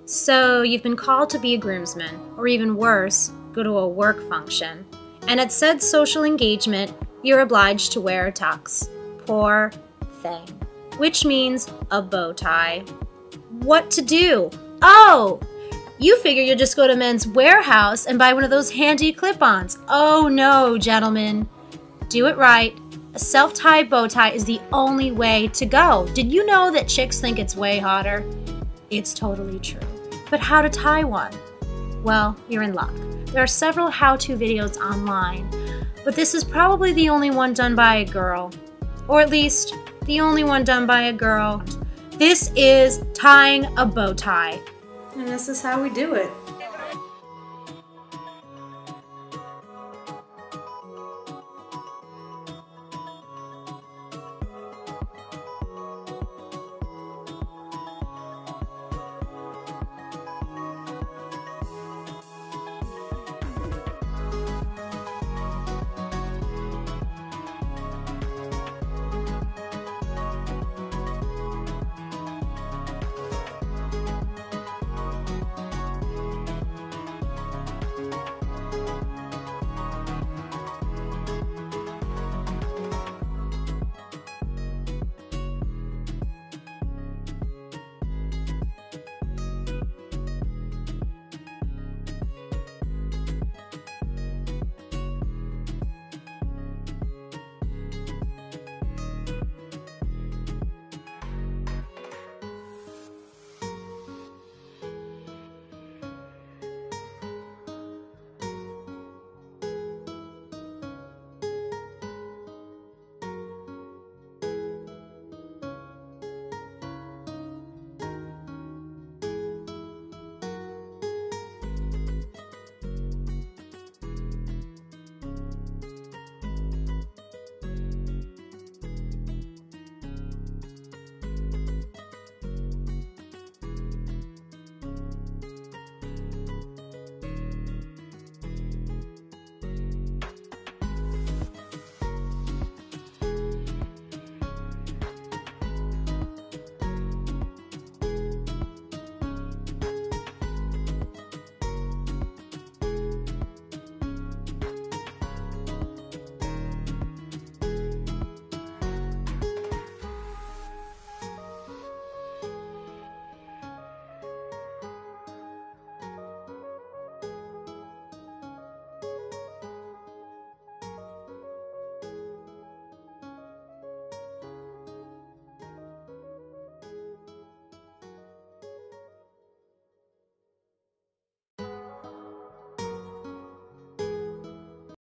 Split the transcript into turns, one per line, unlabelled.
So you've been called to be a groomsman, or even worse, go to a work function. And at said social engagement, you're obliged to wear a tux. Poor thing. Which means a bow tie. What to do? Oh! You figure you'll just go to Men's Warehouse and buy one of those handy clip-ons. Oh no, gentlemen. Do it right. A self-tie bow tie is the only way to go. Did you know that chicks think it's way hotter? It's totally true. But how to tie one? Well, you're in luck. There are several how-to videos online, but this is probably the only one done by a girl. Or at least, the only one done by a girl. This is tying a bow tie. And this is how we do it.